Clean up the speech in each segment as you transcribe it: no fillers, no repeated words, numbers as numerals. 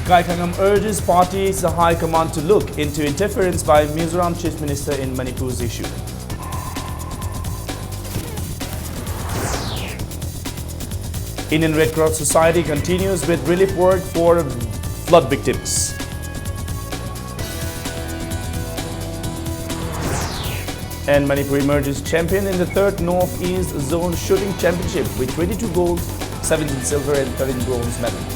Kai Khangam urges party's high command to look into interference by Mizoram Chief Minister in Manipur's issue. Indian Red Cross Society continues with relief work for flood victims. And Manipur emerges champion in the third Northeast Zone Shooting Championship with 22 gold, 17 silver and 13 bronze medals.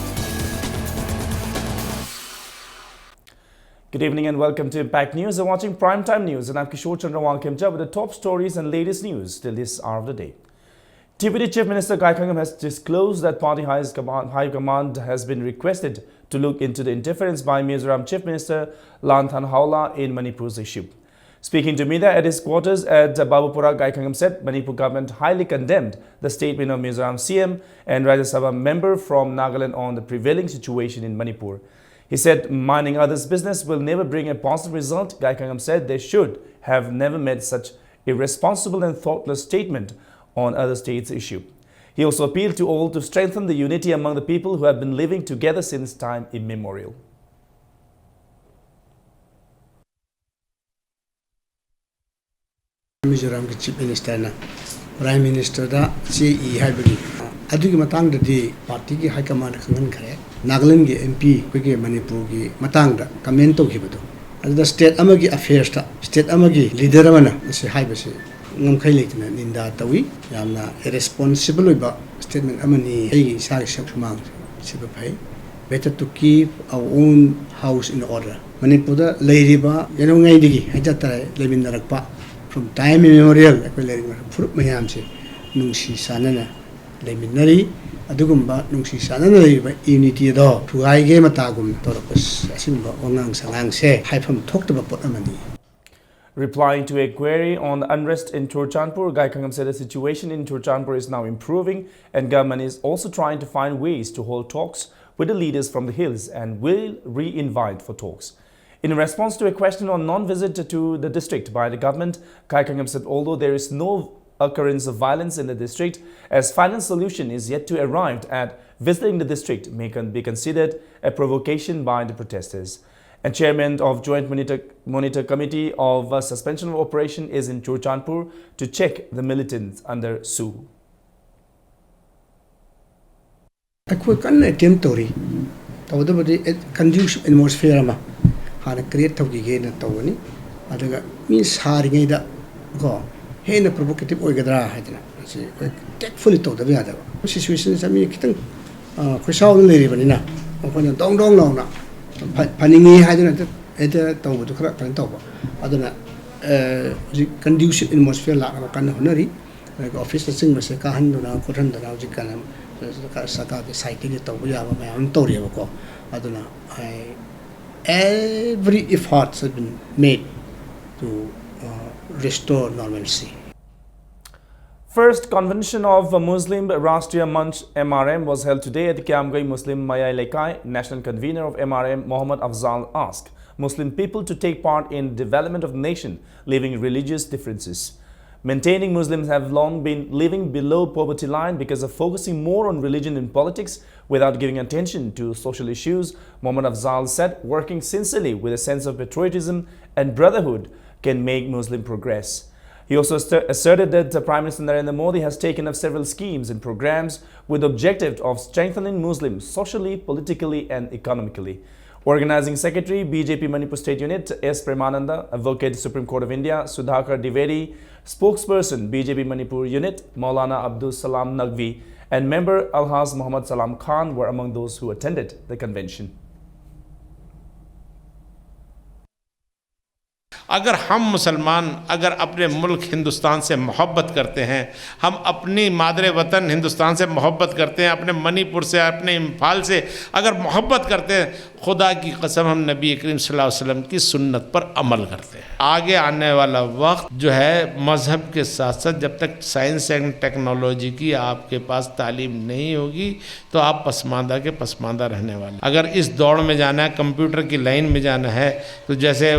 Good evening and welcome to Impact News. You're watching Primetime News and I'm Kishore Chandrawal Kemja with the top stories and latest news till this hour of the day. Deputy Chief Minister Kai Khangam has disclosed that party high command has been requested to look into the interference by Mizoram Chief Minister Lanthan Haula in Manipur's issue. Speaking to media at his quarters at Babupura, Kai Khangam said Manipur government highly condemned the statement of Mizoram CM and Rajya Sabha member from Nagaland on the prevailing situation in Manipur. He said minding others' business will never bring a positive result. Kai Khangam said they should have never made such irresponsible and thoughtless statement on other states' issue. He also appealed to all to strengthen the unity among the people who have been living together since time immemorial. Mizoram Chief Minister na Prime Minister da CE haibagi adugi matang da di party ki high command khangan khare Nagaland ki MP ko ki Manipur ki matang da comment to khibado adu state amagi affairs ta state amagi leader amana se haibase ngam khai leitna ninda tawi yamna irresponsible ba statement amani ai sa shamang siba phai better to keep our own house in order Manipur da leiriba yano ngai digi hajata lemin darakpa from time immemorial fruit mayamse nungsi sanana leminari adugumba nungsi sanana unity do tuaige matagum torpus asimba wangang sangang se haifam thokta pot amani. Replying to a query on unrest in Churchandpur, Kai Khangam said the situation in Churchandpur is now improving and government is also trying to find ways to hold talks with the leaders from the hills and will re-invite for talks. In response to a question on non-visit to the district by the government, Kai Khangam said although there is no occurrence of violence in the district, as final solution is yet to arrive at visiting the district may be considered a provocation by the protesters. And chairman of Joint Monitor Committee of Suspension of Operation is in Churchandpur to check the militants under SU. I could attempt to conducive atmosphere. Hana create tawgi ge na tawani adaga means haringai da go hena provocative oigadra hadina se tactfully to da ya da situation sami kitang khosaw le ri bani na okona dong dong law na paningi hadina eta taw du khara kan taw aduna conducive atmosphere la kan honari office sing ma se ka han na ko than da ji kan saka ke site ni taw ya ma am taw ri ba ko aduna every effort has been made to restore normalcy. First convention of Muslim Rashtriya Manch MRM was held today at the Kiamgai Muslim Maya Lekai. National convener of MRM Mohammad Afzal asked Muslim people to take part in development of the nation, leaving religious differences. Maintaining Muslims have long been living below poverty line because of focusing more on religion and politics without giving attention to social issues. Mohammad Afzal said working sincerely with a sense of patriotism and brotherhood can make Muslim progress. He also asserted that Prime Minister Narendra Modi has taken up several schemes and programs with the objective of strengthening Muslims socially, politically and economically. Organizing Secretary, BJP Manipur State Unit, S. Premananda, Advocate Supreme Court of India, Sudhakar Dwivedi, Spokesperson, BJP Manipur Unit, Maulana Abdul Salam Naqvi, and member Alhaz Muhammad Salam Khan were among those who attended the convention. अगर हम मुसलमान अगर अपने मुल्क हिंदुस्तान से मोहब्बत करते हैं, हम अपनी मादरे वतन हिंदुस्तान से मोहब्बत करते हैं, अपने मणिपुर से, अपने इम्फाल से अगर मोहब्बत करते हैं, खुदा की कसम हम नबी करीम सल्लल्लाहु अलैहि वसल्लम की सुन्नत पर अमल करते हैं। आगे आने वाला वक्त जो है मज़हब के साथ साथ जब तक साइंस एंड टेक्नोलॉजी की आपके पास तालीम नहीं होगी तो आप पसमानदा के पसमानदा रहने वाले। अगर इस दौड़ में जाना है, कंप्यूटर की लाइन में जाना है, तो जैसे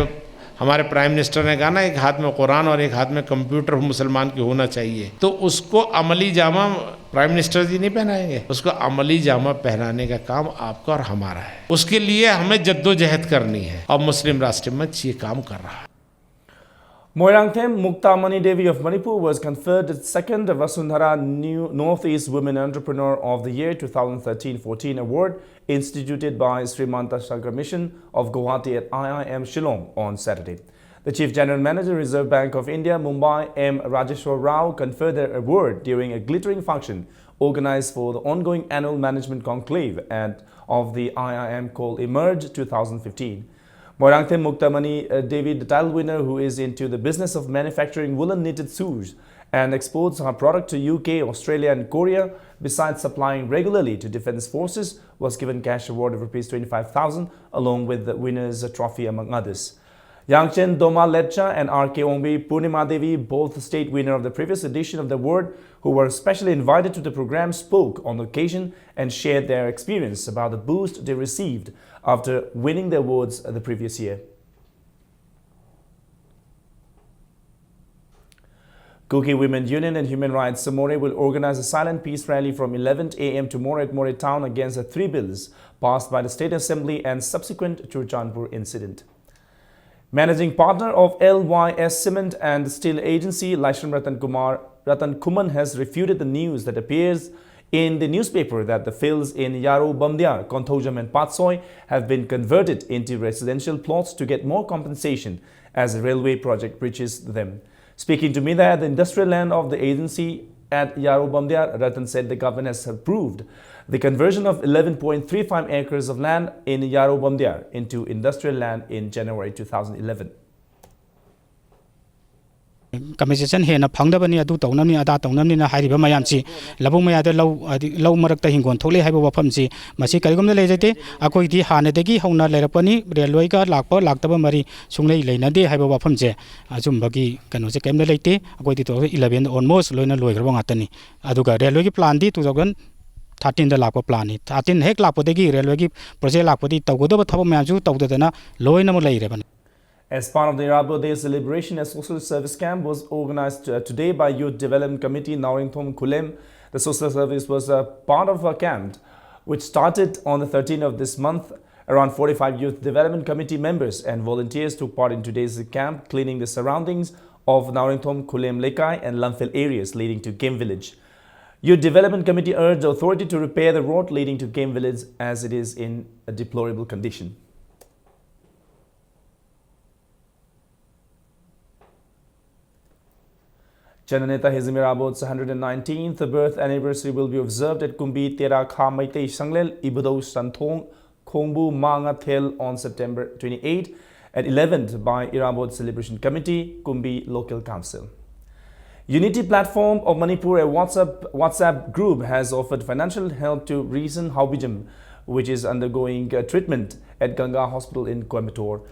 हमारे प्राइम मिनिस्टर ने कहा ना, एक हाथ में कुरान और एक हाथ में कंप्यूटर मुसलमान की होना चाहिए, तो उसको अमली जामा प्राइम मिनिस्टर जी नहीं पहनाएंगे, उसको अमली जामा पहनाने का काम आपका और हमारा है। उसके लिए हमें जद्दोजहद करनी है और मुस्लिम राष्ट्रीय मंच ये काम कर रहा है। Moirangthem Muktamani Devi of Manipur was conferred the second Vasundhara New Northeast Women Entrepreneur of the Year 2013-14 award instituted by Srimanta Shankar Mission of Guwahati at IIM Shillong on Saturday. The Chief General Manager, Reserve Bank of India, Mumbai, M. Rajeshwar Rao, conferred the award during a glittering function organized for the ongoing annual management conclave of the IIM called Emerge 2015. Moirangthem Muktamani Devi, the title winner who is into the business of manufacturing woolen knitted shoes and exports her product to UK, Australia and Korea, besides supplying regularly to defense forces, was given cash award of Rs 25,000 along with the winner's trophy among others. Yangchen Doma Ledcha and R.K. Ongbi Purnima Devi, both state winner of the previous edition of the award, who were specially invited to the program, spoke on the occasion and shared their experience about the boost they received after winning the awards the previous year. Kuki Women Union and Human Rights Samore will organize a silent peace rally from 11 a.m. tomorrow at More Town against the 3 bills passed by the State Assembly and subsequent Churchandpur incident. Managing partner of LYS Cement and Steel Agency, Laishram Ratan Kuman has refuted the news that appears in the newspaper that the fields in Yaro Bamdiar, Konthojam and Patsoy have been converted into residential plots to get more compensation as the railway project reaches them. Speaking to media at the industrial land of the agency at Yaro Bamdiar, Ratan said the government has approved the conversion of 11.35 acres of land in Yaro Bamdiar into industrial land in January 2011. Compensation here na phangdabani adu tawnamni ada tawnamni na hairiba mayamchi labung mayada law marakta hingon thole haiba wafamchi masi karigomna lejate akoi di hanadegi hauna lerapani railway ka lakpa laktaba mari sunglei leinade haiba wafamche ajumbagi kanose kemna leite akoi di 11 almost loina loigraba ngatani aduga railway ki plan di 2013 da lakpa plan ni 13 hek lakpodegi railway ki project lakpodi tawgoda thaba mayamchu tawdadana loina mo leireban. As part of the Irabo Day celebration, a social service camp was organized today by Youth Development Committee Naringthom Kulem. The social service was a part of a camp which started on the 13th of this month. Around 45 Youth Development Committee members and volunteers took part in today's camp, cleaning the surroundings of Naringthom Kulem Lekai and Lamphel areas leading to Game Village. Youth Development Committee urged the authority to repair the road leading to Game Village as it is in a deplorable condition. Jananeta Hizimir Abod's 119th birth anniversary will be observed at Kumbi Tera Kha Maitei Sanglel Ibado Santhong Khongbu Manga Thel on September 28 at 11th by Irabod Celebration Committee, Kumbi Local Council. Unity Platform of Manipur, a WhatsApp group, has offered financial help to Reason Haubijam, which is undergoing treatment at Ganga Hospital in Coimbatore.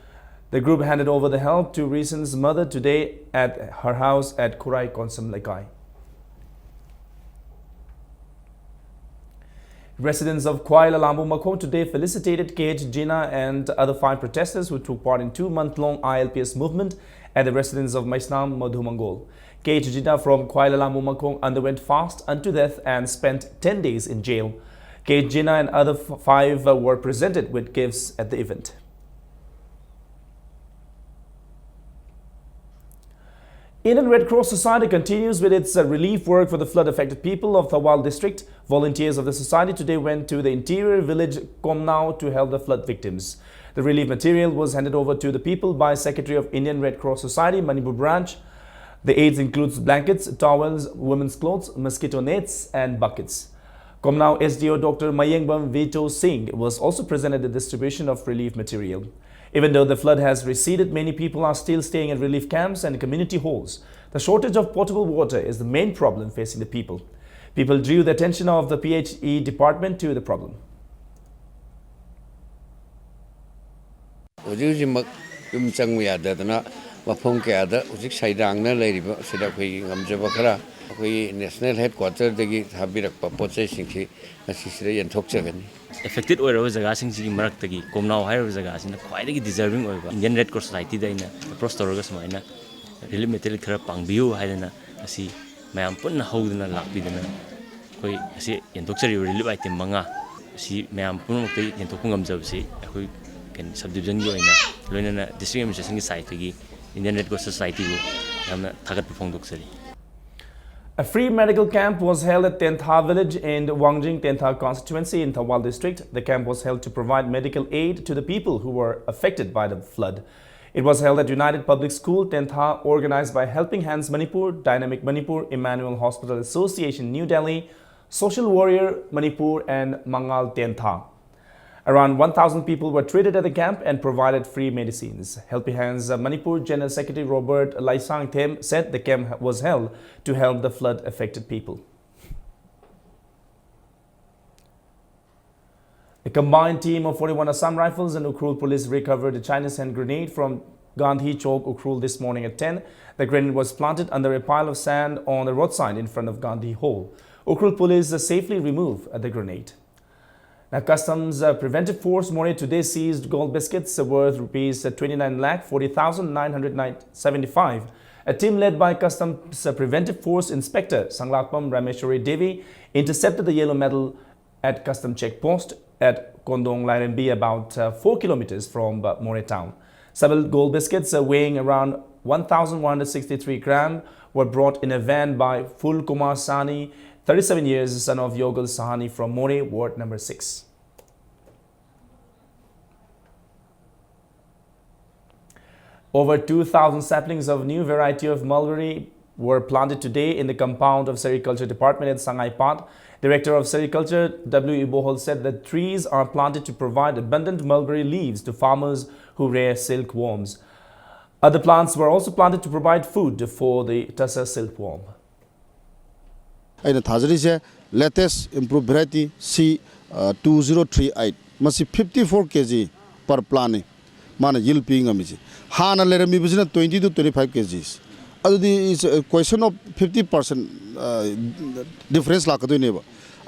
The group handed over the help to Reason's mother today at her house at Kurai Konsam Lekai. Residents of Kuala Lambu Makong today felicitated KH Jina and other 5 protesters who took part in 2-month-long ILPS movement at the residence of Maisnam Madhu Mangol. KH Jina from Kuala Lambu Makong underwent fast unto death and spent 10 days in jail. KH Jina and other 5 were presented with gifts at the event. Indian Red Cross Society continues with its relief work for the flood-affected people of Thawal district. Volunteers of the society today went to the interior village Komnao to help the flood victims. The relief material was handed over to the people by Secretary of Indian Red Cross Society, Manipur branch. The aids includes blankets, towels, women's clothes, mosquito nets and buckets. Komnao SDO Dr. Mayengbam Vito Singh was also present at the distribution of relief material. Even though the flood has receded, many people are still staying at relief camps and community halls. The shortage of potable water is the main problem facing the people. People drew the attention of the PHE department to the problem. ꯃꯐꯝ ꯀꯌꯥꯗ ꯍꯧꯖꯤꯛ ꯁꯩꯗꯥꯡꯅ ꯂꯩꯔꯤꯕ ꯑꯁꯤꯗ ꯑꯩꯈꯣꯏꯒꯤ ꯉꯝꯖꯕ ꯈꯔ ꯑꯩꯈꯣꯏꯒꯤ national ꯍꯦꯗꯀ꯭ꯋꯥꯇꯔꯗꯒꯤ ꯊꯥꯕꯤꯔꯛꯄ ꯄꯣꯠꯆꯩꯁꯤꯡꯁꯤ ꯉꯁꯤꯁꯤꯗ ꯌꯦꯟꯊꯣꯛꯆꯒꯅꯤ ꯑꯦꯐꯦꯛꯇꯦꯠ ꯑꯣꯏꯔꯕ ꯖꯒꯥꯁꯤꯡꯁꯤꯒꯤ ꯃꯔꯛꯇꯒꯤ ꯀꯣꯝꯅꯥꯎ ꯍꯥꯏꯔꯤꯕ ꯖꯒꯥꯁꯤꯅ ꯈ꯭ꯋꯥꯏꯗꯒꯤ ꯗꯤꯖꯔꯚꯤꯡ ꯑꯣꯏꯕ ꯏꯟꯗꯤꯌꯟ ꯔꯦꯗ ꯀ꯭ꯔꯣꯁ ꯁꯣꯁꯥꯏꯇꯤꯗ ꯑꯩꯅ ꯑꯦꯄ꯭ꯔꯣꯁ ꯇꯧꯔꯒ ꯁꯨꯃꯥꯏꯅ ꯔꯤꯂꯤꯐ ꯃꯦꯇꯔꯤꯌꯦꯜ ꯈꯔ ꯄꯥꯡꯕꯤꯌꯨ ꯍꯥꯏꯗꯅ ꯑꯁꯤ ꯃꯌꯥꯝ ꯄꯨꯟꯅ ꯍꯧꯗꯨꯅ ꯂꯥꯛꯄꯤꯗꯅ ꯑꯩꯈꯣꯏ ꯑꯁꯤ ꯌꯦꯟꯊꯣꯛꯆꯔꯤꯕ ꯔꯤꯂꯤꯐ ꯑꯥꯏꯇꯦꯝ 5 ꯑꯁꯤ ꯃꯌꯥꯝ ꯄꯨꯝꯅꯃꯛꯇ ꯌꯦꯟꯊꯣꯛꯄ ꯉꯝꯖꯕꯁꯤ ꯑꯩꯈꯣꯏ ꯁꯕ ꯗꯤꯕꯤꯖꯟꯒꯤ ꯑꯣꯏꯅ ꯂꯣꯏꯅꯅ ꯗꯤꯁꯇ꯭ꯔꯤꯛ ꯑꯦꯗꯃꯤꯅꯤꯁꯇ꯭ꯔꯦꯁꯟꯒꯤ ꯁꯥꯏꯠꯇꯒꯤ ꯏꯟꯗꯤꯌꯟ ꯔꯦꯗ ꯀ꯭ꯔꯣꯁ ꯁꯣꯁꯥꯏꯇꯤꯕꯨ ꯌꯥꯝꯅ ꯊꯥꯒꯠꯄ ꯐꯣꯡꯗꯣꯛꯆꯔꯤ. A free medical camp was held at Tentha village in Wangjing Tentha constituency in Thawal district. The camp was held to provide medical aid to the people who were affected by the flood. It was held at United Public School, Tentha, organized by Helping Hands Manipur, Dynamic Manipur, Emmanuel Hospital Association, New Delhi, Social Warrior Manipur and Mangal Tentha. Around 1,000 people were treated at the camp and provided free medicines. Helping Hands Manipur General Secretary Robert Laisang Them said the camp was held to help the flood-affected people. A combined team of 41 Assam Rifles and Ukhrul police recovered a Chinese hand grenade from Gandhi Chowk, Ukhrul this morning at 10. The grenade was planted under a pile of sand on the roadside in front of Gandhi Hall. Ukhrul police safely removed the grenade. Now, Customs Preventive Force Moreh today seized gold biscuits worth rupees 29,40,975. A team led by Customs Preventive Force Inspector Sanglakpam Rameshwari Devi intercepted the yellow metal at custom checkpost at Kondong Lairenbi, about 4 kilometers from Moreh town. Several gold biscuits weighing around 1,163 grams were brought in a van by Ful Kumar Sani, 37 years, son of Yogal Sahani from Moreh, Ward number 6. Over 2,000 saplings of new variety of mulberry were planted today in the compound of Sericulture Department at Sangai Pat. Director of Sericulture W. Bohol said that trees are planted to provide abundant mulberry leaves to farmers who rear silkworms. Other plants were also planted to provide food for the Tussar silkworm. ꯑꯩꯅ ꯊꯥꯖꯔꯤꯁꯦ latest improved variety C2038 ꯃꯁꯤ 54 kg per plant ꯃꯥꯅ yield ꯄꯤ ꯉꯝꯃꯤꯁꯤ ꯍꯥꯟꯅ ꯂꯩꯔꯝꯃꯤꯕꯁꯤꯅ 20 to 25 kgs ꯑꯗꯨꯗꯤ is a question of 50% difference ꯂꯥꯛꯀꯗꯣꯏꯅꯦꯕ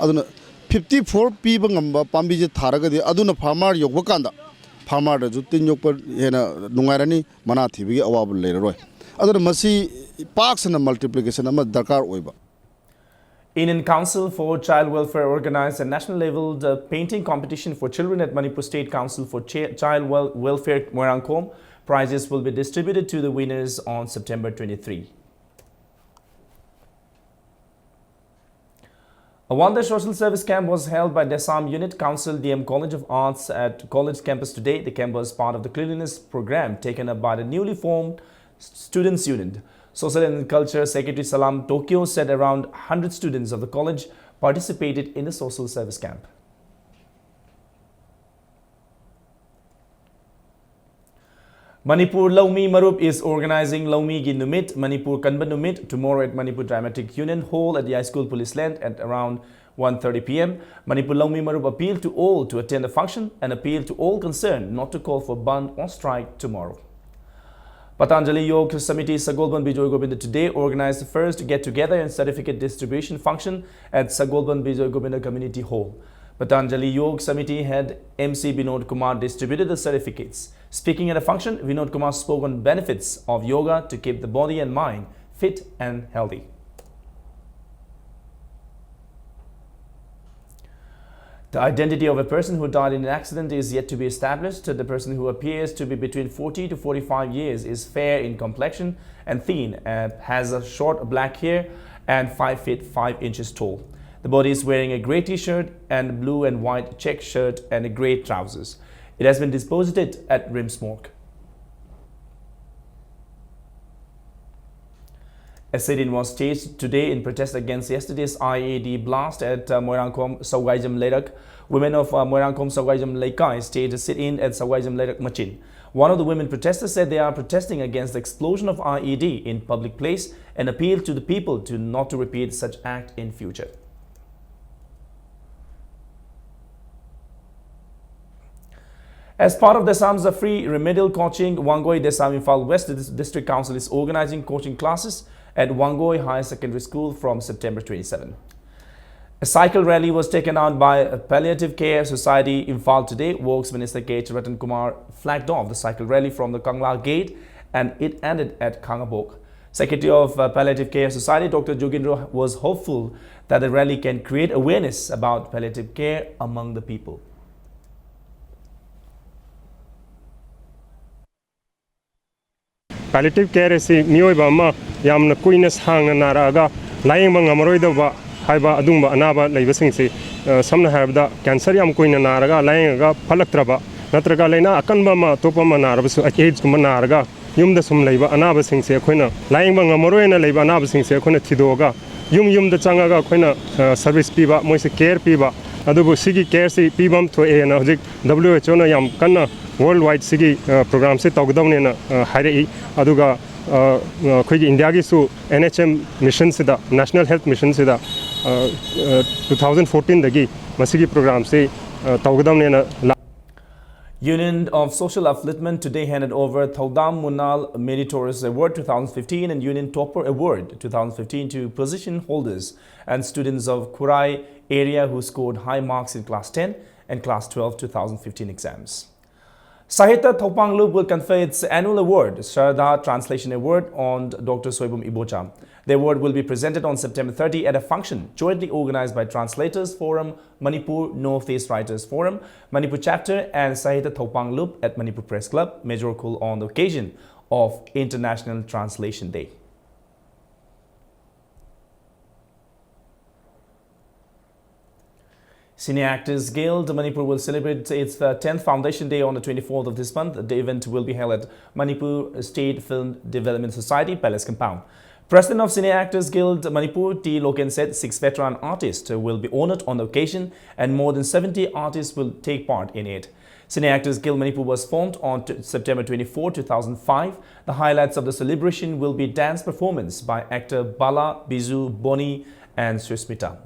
ꯑꯗꯨꯅ 54 ꯄꯤꯕ ꯉꯝꯕ ꯄꯥꯝꯕꯤꯁꯦ ꯊꯥꯔꯒꯗꯤ ꯑꯗꯨꯅ ꯐꯥꯔꯃꯔ ꯌꯧꯕ ꯀꯥꯟꯗ ꯐꯥꯔꯃꯔꯗꯁꯨ ꯇꯤꯟ ꯌꯣꯛꯄ ꯍꯦꯟꯅ ꯅꯨꯡꯉꯥꯏꯔꯅꯤ ꯃꯅꯥ ꯊꯤꯕꯒꯤ ꯑꯋꯥꯕ ꯂꯩꯔꯔꯣꯏ ꯑꯗꯨꯅ ꯃꯁꯤ ꯄꯥꯛꯁꯅ ꯃꯜꯇꯤꯄ꯭ꯂꯤꯀꯦꯁꯟ ꯑꯃ ꯗꯔꯀꯥꯔ ꯑꯣꯏꯕ. Indian Council for Child Welfare organized a national-level painting competition for children at Manipur State Council for Child Welfare Moirangkom. Prizes will be distributed to the winners on September 23. A one-day social service camp was held by Desam Unit Council DM College of Arts at college campus today. The camp was part of the cleanliness program taken up by the newly formed Students Unit. Social and Culture Secretary Salam Tokyo said around 100 students of the college participated in the social service camp. Manipur Laumi Marup is organizing Laumi Gi Numit, Manipur Kanban Numit tomorrow at Manipur Dramatic Union Hall at the High School Police Land at around 1:30 p.m. Manipur Laumi Marup appealed to all to attend the function and appealed to all concerned not to call for band or strike tomorrow. Patanjali Yoga Samiti Sagolban Bijoy Govinda today organized the first get-together and certificate distribution function at Sagolban Bijoy Govinda Community Hall. Patanjali Yoga Samiti head MC Vinod Kumar distributed the certificates. Speaking at a function, Vinod Kumar spoke on benefits of yoga to keep the body and mind fit and healthy. The identity of a person who died in an accident is yet to be established. The person who appears to be between 40 to 45 years is fair in complexion and thin, has a short black hair and 5 feet 5 inches tall. The body is wearing a grey t-shirt and blue and white check shirt and grey trousers. It has been deposited at Rims Morgue. A sit-in was staged today in protest against yesterday's IED blast at Moirangkom Sawaijam Lerak. Women of Moirangkom Sawaijam Leikai staged a sit-in at Sawaijam Lerak Machin. One of the women protesters said they are protesting against the explosion of IED in public place and appealed to the people to not to repeat such act in future. As part of Desam's free remedial coaching, Wangoi Desam Imphal West District Council is organizing coaching classes at Wangoi High Secondary School from September 27. A cycle rally was taken out by Palliative Care Society Imphal today. Works Minister K. Ratan Kumar flagged off the cycle rally from the Kangla Gate and it ended at Kangabok. Secretary of Palliative Care Society, Dr. Jogendra, was hopeful that the rally can create awareness about palliative care among the people. Palliative care is miyoiba ama yamna kuina sangna naraga layeng ngamroidaba haiba adungba anaba leibasingsi samna habda cancer yam kuina naraga layenga phalaktraba natraga leina akanba ma topa ma narabasu AIDS kuma naraga yumda sum leiba anaba singse khoina layeng ngamroina leiba anaba singse khoina thidoga yumda changaga khoina service piba moise care piba adubu sigi care si pibam thoe na hojik WHO na yam kanna worldwide sigi program se togdawne na hairi aduga khoi India gi su NHM mission sida national health mission sida 2014 dagi masigi program se togdawne na Union of Social Upliftment today handed over Thaudam Munal Meritorious Award 2015 and Union Topper Award 2015 to position holders and students of Kurai area who scored high marks in Class 10 and Class 12 2015 exams. Sahitya Thopanglup will confer its annual award, Sharda Translation Award, on Dr. Soibum Ibocha. The award will be presented on September 30 at a function jointly organized by Translators Forum, Manipur Northeast Writers Forum, Manipur Chapter and Sahitya Thopanglup at Manipur Press Club, Major Khul, on the occasion of International Translation Day. Senior Actors Guild Manipur will celebrate its 10th Foundation Day on the 24th of this month. The event will be held at Manipur State Film Development Society Palace Compound. President of Senior Actors Guild Manipur, T. Loken, said 6 veteran artists will be honored on the occasion and more than 70 artists will take part in it. Senior Actors Guild Manipur was formed on September 24, 2005. The highlights of the celebration will be dance performance by actor Bala, Bizu, Boni and Susmita.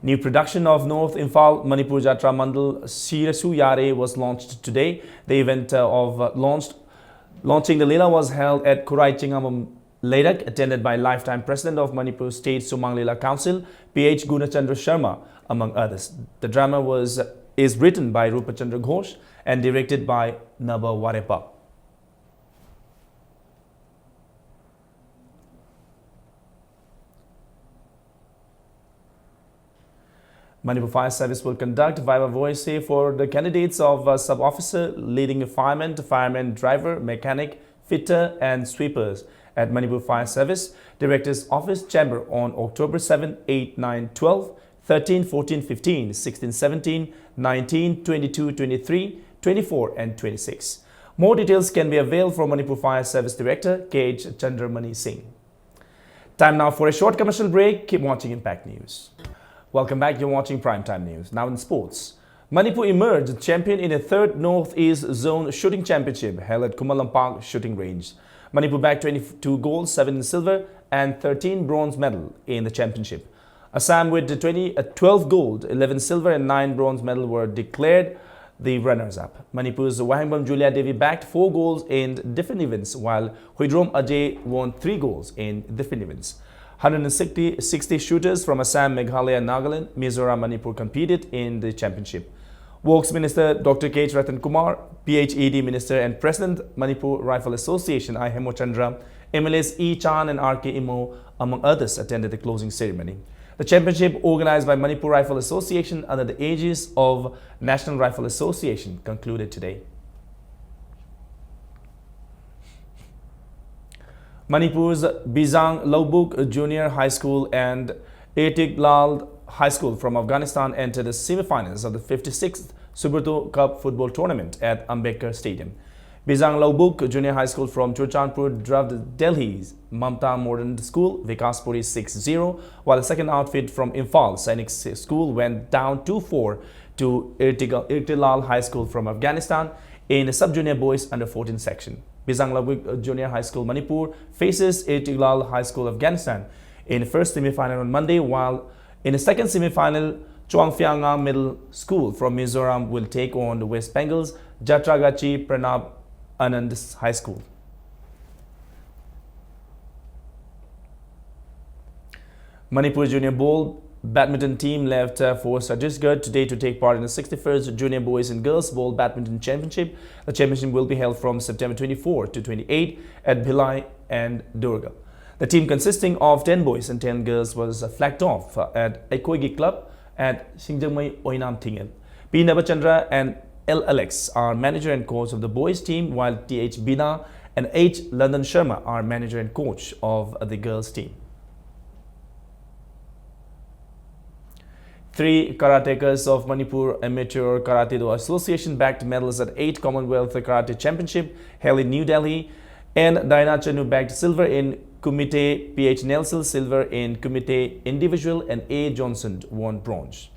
New production of North Imphal Manipur Jatra Mandal Sirasu Yare was launched today. The event launching the Leela was held at Kurai Chingamam Leirak, attended by lifetime President of Manipur State Sumang Leela Council, P.H. Gunachandra Sharma, among others. The drama is written by Rupachandra Ghosh and directed by Naba Warepa. Manipur Fire Service will conduct Viva Voice for the candidates of sub-officer, leading fireman, driver, mechanic, fitter and sweepers at Manipur Fire Service Director's Office Chamber on October 7, 8, 9, 12, 13, 14, 15, 16, 17, 19, 22, 23, 24 and 26. More details can be availed from Manipur Fire Service Director K.H. Chandramani Singh. Time now for a short commercial break. Keep watching Impact News. Welcome back, you're watching Primetime News. Now in sports. Manipur emerged champion in a third Northeast Zone Shooting Championship held at Kumalampak Shooting Range. Manipur bagged 22 gold, 7 silver and 13 bronze medal in the championship. Assam with 12 gold, 11 silver and 9 bronze medal were declared the runners-up. Manipur's Wahangbam Julia Devi bagged 4 goals in different events while Huidrom Ajay won 3 goals in different events. 160 shooters from Assam, Meghalaya, Nagaland, Mizoram, Manipur competed in the championship. Works Minister Dr. K. Ratan Kumar, PHED Minister and President Manipur Rifle Association I. Hemochandra, MLAs E. Chan and R.K. Imo, among others, attended the closing ceremony. The championship, organized by Manipur Rifle Association under the aegis of National Rifle Association, concluded today. Manipur's Bizang Lobuk Junior High School and Etiglal High School from Afghanistan entered the semi-finals of the 56th Subrata Cup football tournament at Ambedkar Stadium. Bizang Lobuk Junior High School from Churchandpur drubbed Delhi's Mamta Modern School Vikaspuri 6-0, while the second outfit from Imphal Sainik School went down 2-4 to Etiglal High School from Afghanistan in the sub-junior boys under-14 section. Bizang Lobuk Junior High School Manipur faces Etiglal High School Afghanistan in the first semi-final on Monday, while in the second semi-final Chuangphyang Middle School from Mizoram will take on the West Bengal's Jatragachi Pranab Anand High School. Manipur Junior Bowl badminton team left for Chhattisgarh today to take part in the 61st Junior Boys and Girls Bowl Badminton Championship. The championship will be held from September 24 to 28 at Bhilai and Durga. The team consisting of 10 boys and 10 girls was flagged off at Aikoigi Club at Singjangmai Oinam Thingel. P. Nabachandra and L. Alex are manager and coach of the boys team, while T.H. Bina and H. London Sharma are manager and coach of the girls team. 3 karatekas of Manipur Amateur Karate Do Association bagged medals at 8 Commonwealth Karate Championship held in New Delhi, and Diana Chanu bagged silver in Kumite, P.H. Nelson silver in Kumite Individual, and A. Johnson won bronze.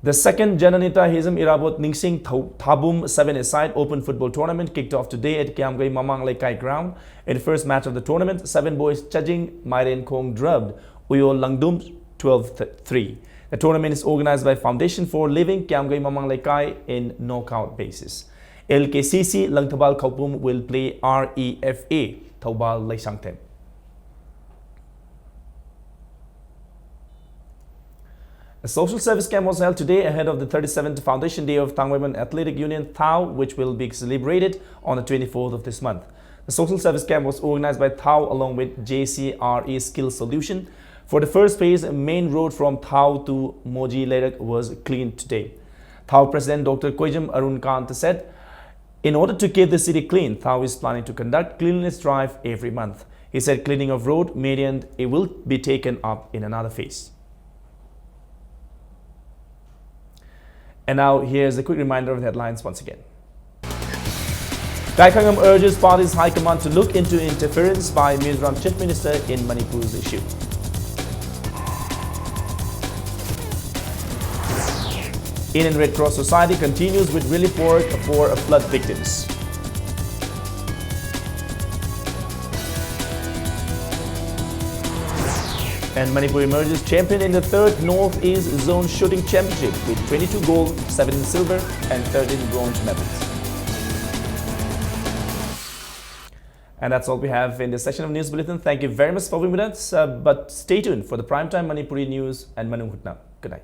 The second Jananita Hizam Irabot Ningsing Thabum 7-a-side Open Football Tournament kicked off today at Kiamgai Mamang Lekai ground. In the first match of the tournament, 7 boys Chajing Mairen Kong drubbed Uyo Langdum 12-3. The tournament is organized by Foundation for Living Kiamgai Mamang Lekai in knockout basis. LKCC Langthabal Kaupum will play REFA Thaubal Laisangten. A social service camp was held today ahead of the 37th Foundation Day of Thangweman Athletic Union Thao, which will be celebrated on the 24th of this month. The social service camp was organized by Thao along with JCRE Skill Solution. For the first phase, the main road from Thao to Moji Lerak was cleaned today. Thao President Dr. Koijam Arun Kant said, in order to keep the city clean, Thao is planning to conduct cleanliness drive every month. He said cleaning of road, median, it will be taken up in another phase. And now here's a quick reminder of the headlines once again. Kaikangam urges party's high command to look into interference by Mizoram Chief Minister in Manipur's issue. Indian Red Cross Society continues with relief work for flood victims. And Manipur emerges champion in the 3rd Northeast Zone Shooting Championship with 22 gold, 17 silver and 13 bronze medals. And that's all we have in this session of News Bulletin. Thank you very much for being with us. But stay tuned for the primetime Manipuri news and Manu Hutna. Good night.